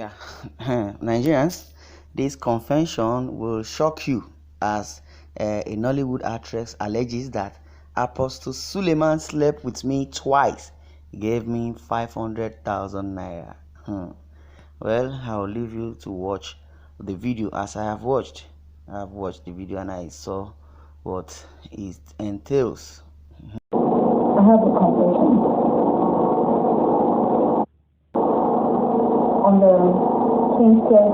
Yeah, Nigerians, this confession will shock you as a Nollywood actress alleges that Apostle Suleiman slept with me twice. He gave me 500,000 naira. Well, I'll leave you to watch the video as I have watched. I have watched the video and I saw what it entails. I have a confession. On the 20th of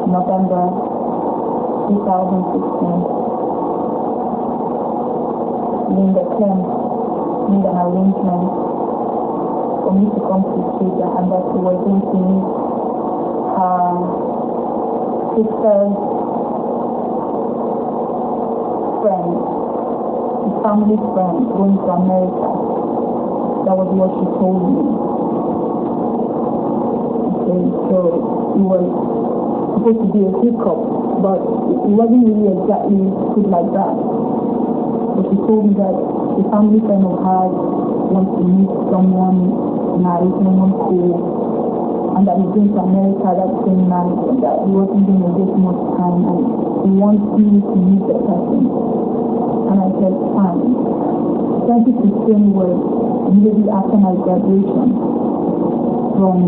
November 2016, Linda Clem made an arrangement for me to come to Australia and that we were going to meet her sister's friend, his family friend, going to America. That was what she told me. So it was supposed to be a hiccup, but it wasn't really exactly put like that. But she told me that a family friend of hers wants to meet someone nice, someone cool, and that he's going to America that same night, and that he wasn't going to get much time, and he wants me to meet the person. And I said, fine. 2016 was immediately after my graduation from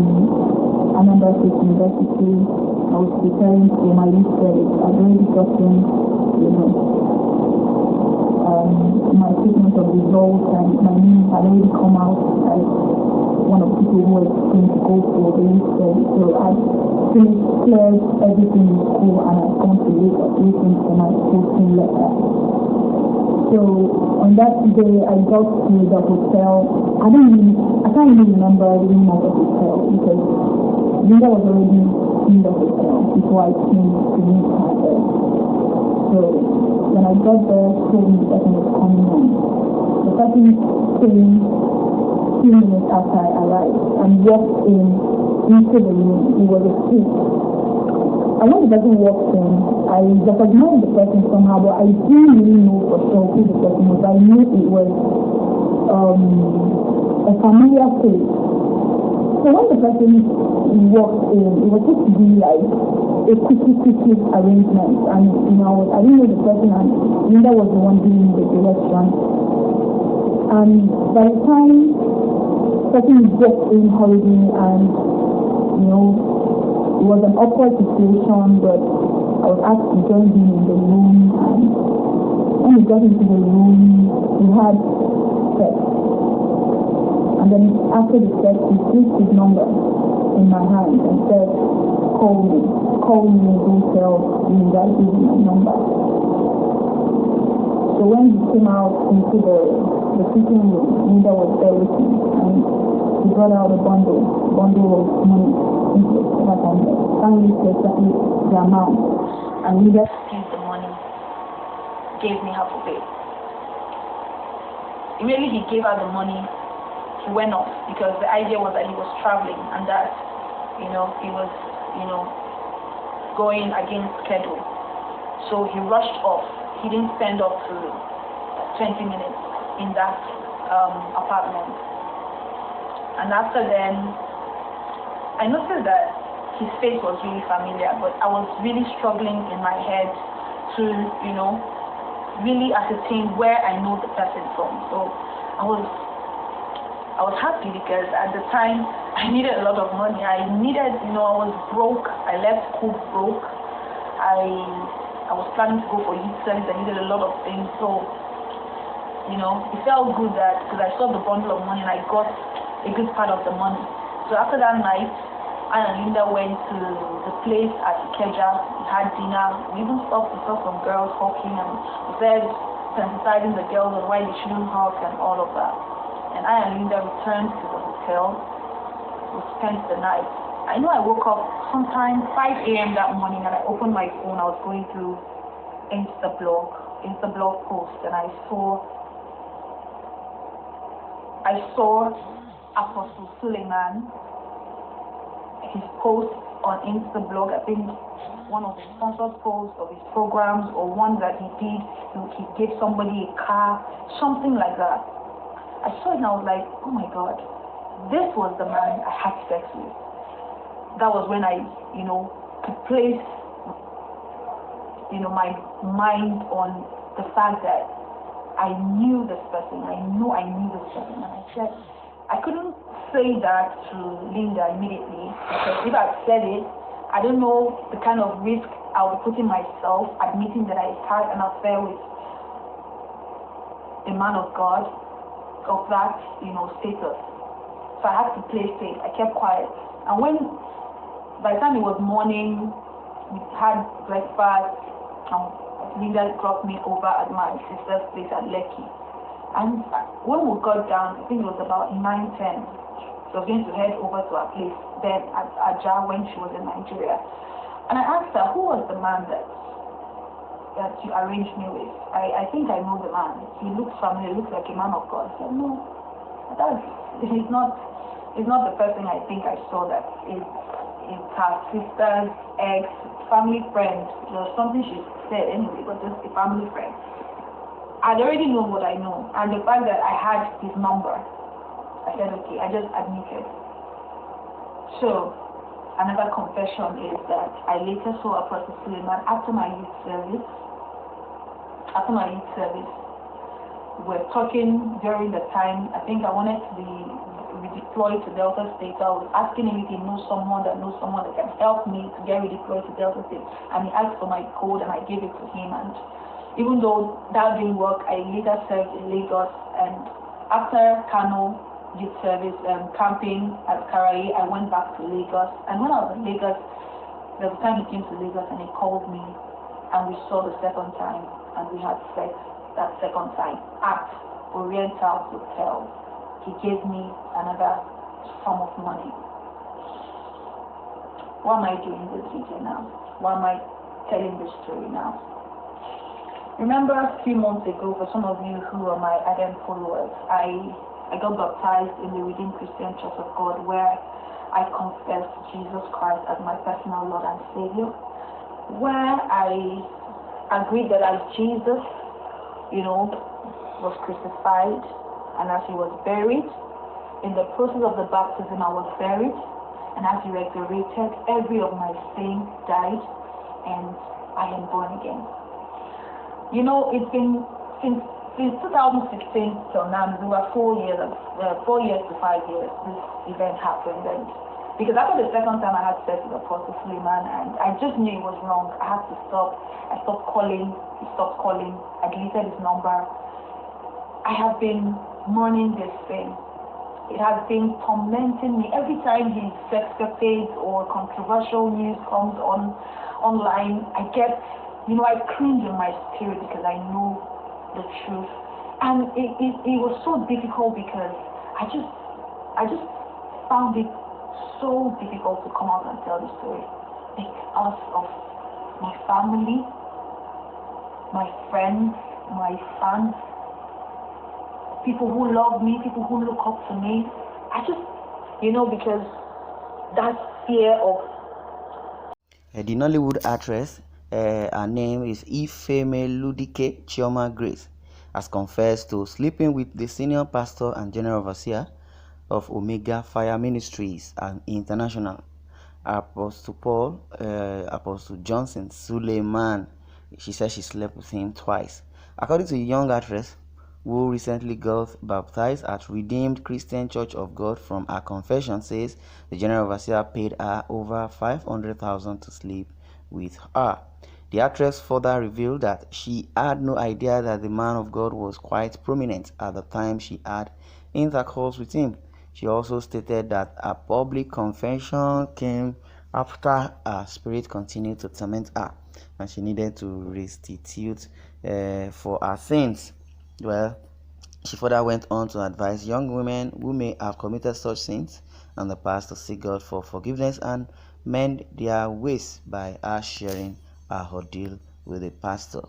Anambra State University. I was preparing for my youth credit. I'd already gotten, my statement of results, and my name had already come out as one of the people who was going to go for the youth credit. So I finished, cleared everything in school, and I'd gone to Lagos waiting for my posting letter. So on that day, I got to the hotel. I can't even remember the name of the hotel because Linda was already in the hotel before I came to meet her there. So when I got there, told me the person was coming on. The person came a few minutes after I arrived and walked into the room. It was a suite. And when the person walked in, I recognized the person somehow, but I didn't really know for sure who the person was. I knew it was a familiar face. So when the person walked in, it was supposed to be like a quick arrangement, and I didn't know the person, and Linda was the one giving me the direction. And by the time the person walked in hurriedly, and it was an awkward situation, but I was asked to join him in the room, and when we got into the room, we had sex. And then after the sex, he placed his number in my hand and said, call me, don't tell me that this is my number. So when he came out into the sitting room, Linda was there with me, and he brought out a bundle of money into the $700. Finally said exactly the amount, and Linda seized the money, gave me half of it. Immediately he gave her the money. He went off because the idea was that he was traveling and that, he was, going against schedule. So he rushed off. He didn't spend up to 20 minutes in that apartment. And after then, I noticed that his face was really familiar, but I was really struggling in my head to, really ascertain where I know the person from. So I was happy because at the time I needed a lot of money. I was broke. I left school broke. I was planning to go for youth service. I needed a lot of things. So, it felt good that because I saw the bundle of money and I got a good part of the money. So after that night, I and Linda went to the place at Ikeja. We had dinner. We even stopped to saw some girls talking, and we said sensitizing the girls on why they shouldn't hug and all of that. And I and Linda returned to the hotel. We spent the night. I know I woke up sometime 5 a.m. that morning, and I opened my phone. I was going through Insta blog post, and I saw Apostle Suleiman, his post on Insta blog. I think one of the sponsored posts of his programs, or one that he did, he gave somebody a car, something like that. I saw it and I was like, oh my God, this was the man I had sex with. that was when I, could place, my mind on the fact that I knew this person. I knew this person. And I said, I couldn't say that to Linda immediately, because if I said it, I don't know the kind of risk I would put in myself, admitting that I had an affair with a man of God of that, status. So I had to play safe. I kept quiet. And by the time it was morning, we had breakfast, Linda dropped me over at my sister's place at Lekki. And when we got down, I think it was about 9:10. So I was going to head over to her place then at Aja when she was in Nigeria. And I asked her, who was the man that you arranged me with? I think I know the man. He looks familiar, looks like a man of God. I said, no, he's not the person I think I saw. That is her sister's ex, family friend. There was something she said anyway, but just a family friend. I'd already known what I know, and the fact that I had his number, I said, okay, I just admitted. So another confession is that I later saw Apostle Suleiman after my youth service. We're talking during the time, I think I wanted to be redeployed to Delta State. So I was asking him if he knows someone that can help me to get redeployed to Delta State. And he asked for my code, and I gave it to him. And even though that didn't work, I later served in Lagos. And after Kano youth service camping at Karaye, I went back to Lagos. And when I was in Lagos, there was a time he came to Lagos and he called me, and we saw the second time, and we had sex that second time at Oriental Hotel. He gave me another sum of money. Why am I doing this video now? Why am I telling this story now? Remember a few months ago, for some of you who are my ardent followers, I got baptized in the Redeemed Christian Church of God, where I confessed Jesus Christ as my personal Lord and Savior, where I agreed that as Jesus, was crucified, and as he was buried, in the process of the baptism I was buried, and as he resurrected, every of my sin died, and I am born again. It's been since 2016 till now, we were 4 years to 5 years, this event happened. And because after the second time I had sex with Apostle Suleiman, and I just knew it was wrong. I had to stop. I stopped calling. He stopped calling. I deleted his number. I have been mourning this thing. It has been tormenting me. Every time his sex escapades or controversial news comes online, I get, I cringe in my spirit because I know the truth. And it was so difficult because I just found it so difficult to come out and tell the story because of my family, my friends, my fans, people who love me, people who look up to me. I just, because that fear of... The Nollywood actress, her name is Ifemeludike Chioma Grace, has confessed to sleeping with the senior pastor and general overseer of Omega Fire Ministries and International, Apostle Johnson Suleiman. She said she slept with him twice. According to the young actress, who recently got baptized at Redeemed Christian Church of God, from her confession says the general overseer paid her over 500,000 to sleep with her. The actress further revealed that she had no idea that the man of God was quite prominent at the time she had intercourse with him. She also stated that her public confession came after her spirit continued to torment her, and she needed to restitute for her sins. Well, she further went on to advise young women who may have committed such sins in the past to seek God for forgiveness and mend their ways by her sharing her ordeal with a pastor.